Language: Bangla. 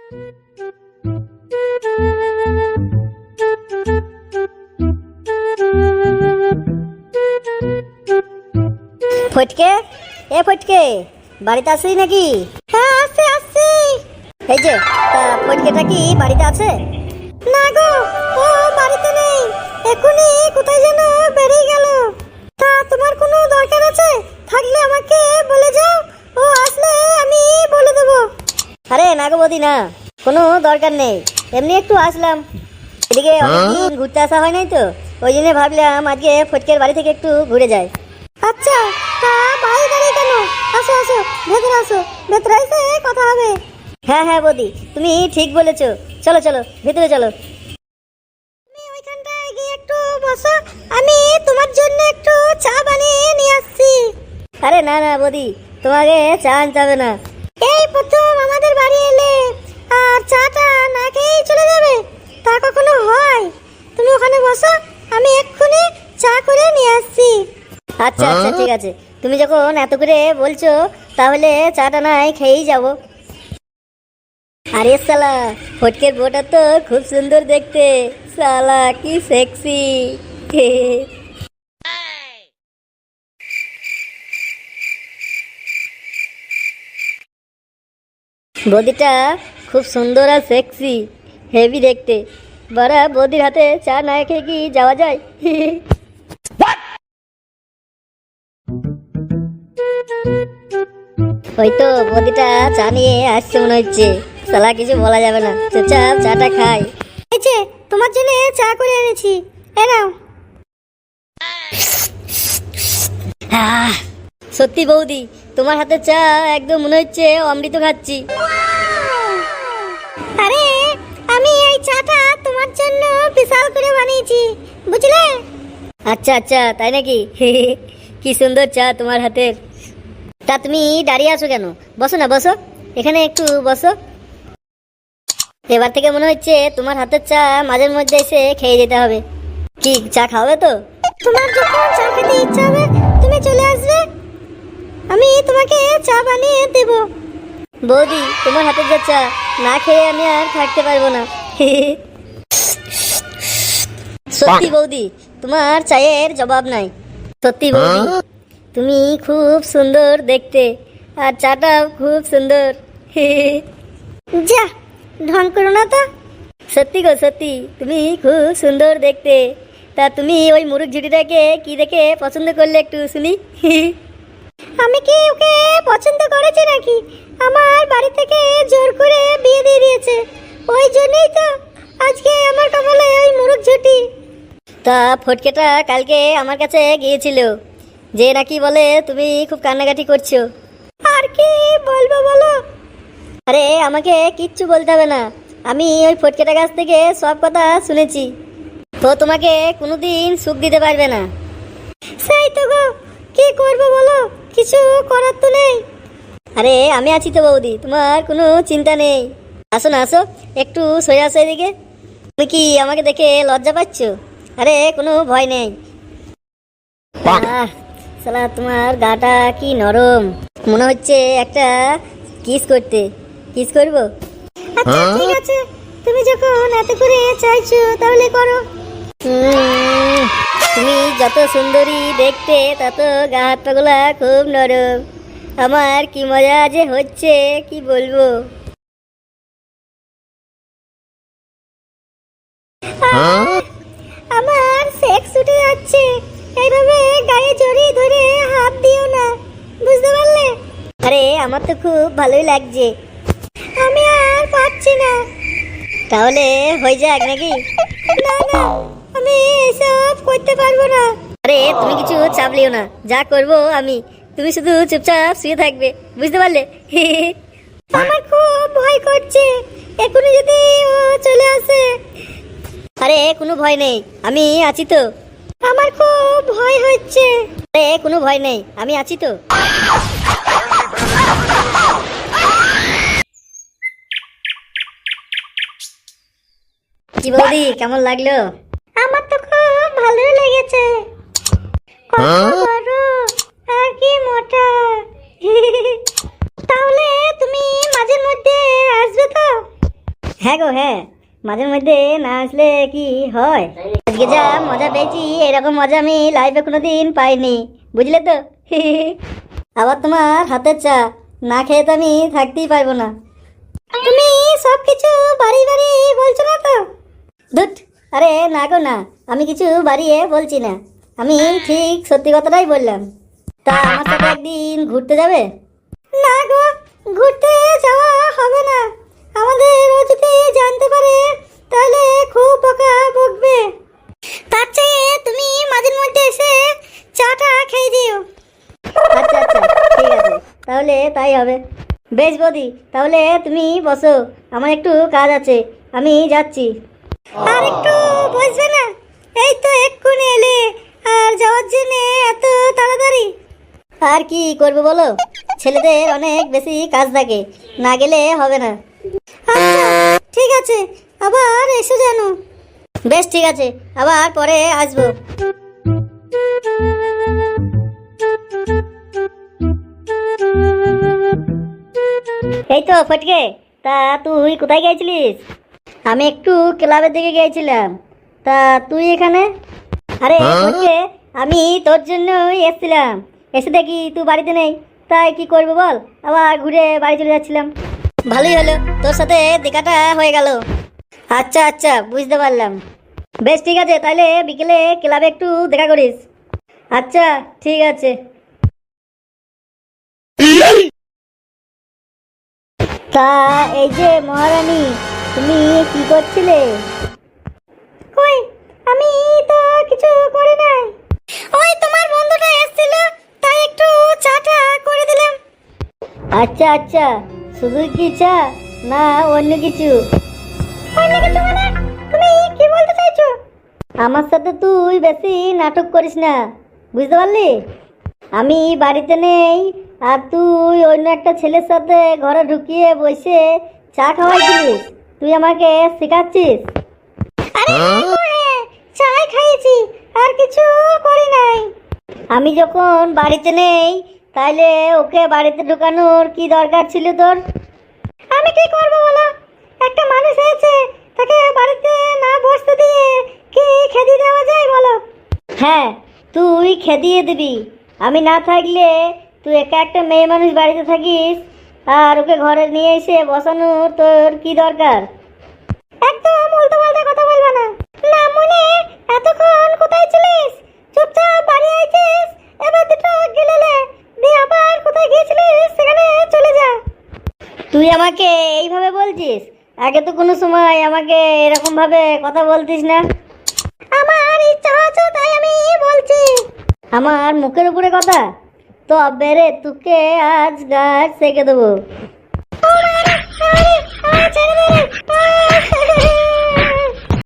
ফটকে, এ ফটকে, বাড়িতে আসি নাকি? হ্যাঁ আসছি আসছি। এই যে, তা ফটকেটা কি বাড়িতে আছে? না গো, ও বাড়িতে নেই, এখনই কোথায় যেন বেরিয়ে গেল। তা তোমার কোনো দরকার আছে? থাকলে আমাকে বলে যাও, ও আসলে আমি বলে দেবো। আরে না গো বৌদি, না, কোনো দরকার নেই, এমনি একটু আসলাম। এদিকে অনেকদিন ঘুরতে আসা হয় নাই তো, ওই জন্য ভাবলাম আজকে ফটকের বাড়ি থেকে একটু ঘুরে যাই। আচ্ছা, তা বাইরে দাঁড়িয়ে কেন? আসো আসো, ভেতরে আসো, ভেতরে এসে কথা হবে। হ্যাঁ হ্যাঁ বৌদি, তুমি ঠিক বলেছো, চলো চলো ভিতরে চলো। তুমি ওইখানটায় গিয়ে একটু বসো, আমি তোমার জন্য একটু চা বানিয়ে নিয়ে আসছি। আরে না না বৌদি, তোমাকে চা আনতে হবে না। এই প্রথম আমাদের বাড়ি এলে আর চাটা না খেয়েই চলে যাবে, তা কখনো হয়? তুমি ওখানে বসো, আমি এক্ষুনি চা করে নিয়ে আসছি। আচ্ছা আচ্ছা ঠিক আছে, তুমি যখন এত করে বলছো তাহলে চাটা নাই খেয়েই যাবো। আরে সালা, ফটকের বউটা তো খুব সুন্দর দেখতে, সালা কি সেক্সি। বদিটা খুব সুন্দর আর সেক্সি, হেভি দেখতে। বারা বদির হাতে চা না খেয়ে কি যাওয়া যায়? ওই তো বদিটা চা নিয়ে আসছে মনে হচ্ছে, সালা কিছু বলা যাবে না, চুপচাপ চাটা খাই। এই যে তোমার জন্য চা করে এনেছি, এই নাও। সত্যি বৌদি, তোমার হাতে চা একদম মনে হচ্ছে অমৃত খাচ্ছি। আরে আমি এই চাটা তোমার জন্য স্পেশাল করে বানিয়েছি, বুঝলে? আচ্ছা আচ্ছা তাই নাকি? কি সুন্দর চা তোমার হাতের। তা তুমি দাঁড়িয়ে আছো কেন? বসো না, বসো, এখানে একটু বসো। এবার থেকে মনে হচ্ছে তোমার হাতের চা মাঝে মধ্যে এসে খেয়ে যেতে হবে। কি চা খাবে তো? তোমার যখন চা খেতে ইচ্ছা হবে তুমি চলে আসবে, আমি তোমাকে চা বানিয়ে দেব। বৌদি, তোমার হাতের যা চা না খেয়ে আমি আর থাকতে পারবো না। সত্যি বৌদি, তোমার চায়ের জবাব নাই। সত্যি বৌদি, তুমি খুব সুন্দর দেখতে, আর চাটাও খুব সুন্দর। যা, ঢং করো না তো। সত্যি গো সত্যি, তুমি খুব সুন্দর দেখতে। তা তুমি ওই মুরুখ ঝুটিটাকে কি দেখে পছন্দ করলে একটু শুনি? আমি কি ওকে পছন্দ করেছি নাকি? আমার বাড়ি থেকে জোর করে বিয়ে দিয়ে দিয়েছে, ওই জন্যই তো আজকে আমার কপালে ওই মুরুখ ঝুটি। তা ফটকেটা কালকে আমার কাছে গিয়েছিল, যে নাকি বলে তুমি খুব কান্নাকাটি করছো। আর কি বলবো বলো? আরে আমাকে কিচ্ছু বলতে হবে না, আমি ওই ফটকেটার কাছ থেকে সব কথা শুনেছি। তো তোমাকে কোনোদিন সুখ দিতে পারবে না। সেই তো গো, কি করবো বলো, কিছু করার তো নেই। আরে আমি আছি তো বৌদি, তোমার কোনো চিন্তা নেই। আসো না, আসো, একটু সরে আসো এদিকে। তুমি কি আমাকে দেখে লজ্জা পাচ্ছ? আরে কোনো ভয় নেই। শালা তোমার গাটা কি নরম, মনে হচ্ছে একটা কিস করতে। কিস করবো? আচ্ছা ঠিক আছে, তুমি যখন এত করে চাইছো তাহলে করো। তুমি যত সুন্দরী দেখতে তত গা হাত পাগুলা খুব নরম। আমার কি মজা যে হচ্ছে কি বলবো। আমার সেক্স উঠে যাচ্ছে, এইভাবে গায়ে জড়িয়ে ধরে হাত দিও না, বুঝতে পারলে? আরে আমার তো খুব ভালোই লাগছে। আমি আর পাচ্ছি না। তাহলে হয়ে যাক নাকি? না না, আমি এসব করতে পারবো না। আরে তুমি কিছু চাপ লিও না, যা করবো আমি, তুমি শুধু চুপচাপ শুয়ে থাকবে, বুঝতে পারলে? আমার খুব ভয় করছে, এখনই যদি ও চলে আসে। আরে কোনো ভয় নেই, আমি আছি তো। আমার খুব ভয় হচ্ছে। আরে কোনো ভয় নেই, আমি আছি তো। কি বৌদি, কেমন লাগলো? আমার তো খুব ভালো লেগেছে। কত বড় আর কি মোটা। তাহলে তুমি মাঝে মধ্যে আসবে তো? হ্যাঁ গো হ্যাঁ, মাঝে মধ্যে না আসলে কি হয়। আজকে যা মজা পেয়েছি এরকম মজা আমি লাইফে কোনোদিন পাইনি, বুঝলে তো। আবার তোমার হাতের চা না খেয়ে তো আমি থাকতেই পারবো না। তুমি সব কিছু বাড়ি বাড়ি বলছো না তো? ধুট, আরে না গো না, আমি কিছু বাড়িয়ে বলছি না, আমি ঠিক সত্যি কথাটাই বললাম। তা আমার সাথে একদিন ঘুরতে যাবে? না গো, ঘুরতে যাওয়া হবে না। আমাদের ও যদি জানতে পারে তাহলে খুব বকা বকবে। তার চেয়ে তুমি মাঝে মধ্যে এসে চাটা খেয়ে দিও। আচ্ছা আচ্ছা, ঠিক আছে, তাহলে তাই হবে। বেশ বৌদি, তাহলে তুমি বসো, আমার একটু কাজ আছে, আমি যাচ্ছি। আর একটু বসবে না? এই তো এক্ষুনি এলে, আর যাওয়ার জন্য এত তাড়াতাড়ি? আর কি করবো বলো, ছেলেদের অনেক বেশি কাজ থাকে, না গেলে হবে না। আচ্ছা ঠিক আছে, আবার এসে জানো। বেশ ঠিক আছে, আবার পরে আসবো। এই তো ফটকে, তা তুই কোথায় গিয়েছিলিস? আমি একটু ক্লাবের দিকে গিয়েছিলাম, তা তুই এখানে? আরে ফটকে, আমি তোর জন্যই এসেছিলাম, এসে দেখি তুই বাড়িতে নেই, তাই কি করবো বল, আবার ঘুরে বাড়ি চলে যাচ্ছিলাম। ভালোই হলো, তোর সাথে দেখাটা হয়ে গেল। আচ্ছা আচ্ছা, বুঝতে পারলাম। বেশ ঠিক আছে, তাহলে বিকেলে ক্লাবে একটু দেখা করিস। আচ্ছা ঠিক আছে। তা এই যে মহারানী, তুমি কি করছিলে? কই, আমি তো কিছু করি নাই। ওই তোমার বন্ধুটা এসেছিল, তাই একটু চাটা করে দিলাম। আচ্ছা আচ্ছা, শুধু কি চা না অন্য কিছু? অন্য কিছু মানে? তুমি কি বলতে চাইছো? আমার সাথে তুই বেশি নাটক করিস না, বুঝতে পারলি? আমি বাড়িতে নেই আর তুই অন্য একটা ছেলের সাথে ঘরে ঢুকিয়ে বসে চা খাওয়াইছিলিস, তুই আমাকে শেখাচ্ছিস? আরে হ্যাঁ, চাই খাইয়েছি, আর কিছু করি নাই। আমি যখন বাড়িতে নেই, তাইলে ওকে বাড়িতে ঢুকানোর কি দরকার ছিল তোর? আমি কি করবো বলো? একটা মানুষ এসেছে, তাকে বাড়িতে না বসতে দিয়ে কি খেতে দেওয়া যায় বলো? হ্যাঁ, তুই খেদিয়ে দিবি, আমি না থাকলে তুই একা একটা মেয়ে মানুষ বাড়িতে থাকিস, আর ওকে ঘরে নিয়ে এসে বসানোর তোর কি দরকার? একদম উল্টো পাল্টা কথা বলবা না। না মনে, এতক্ষণ কোথায় ছিলিস? চুপচাপ বাড়ি আইছিস, এবার দুটো গিলেলে দিয়ে আবার কোথায় গিয়েছিলিস সেখানে চলে যা। তুই আমাকে এইভাবে বলছিস? আগে তো কোনো সময় আমাকে এরকম ভাবে কথা বলতিস না। আমার ইচ্ছা হচ্ছে তাই আমি বলছি। আমার মুখের উপরে কথা? তো বেরে তোকে আজ গাছ সেকে দেবো। ছেড়ে দে রে।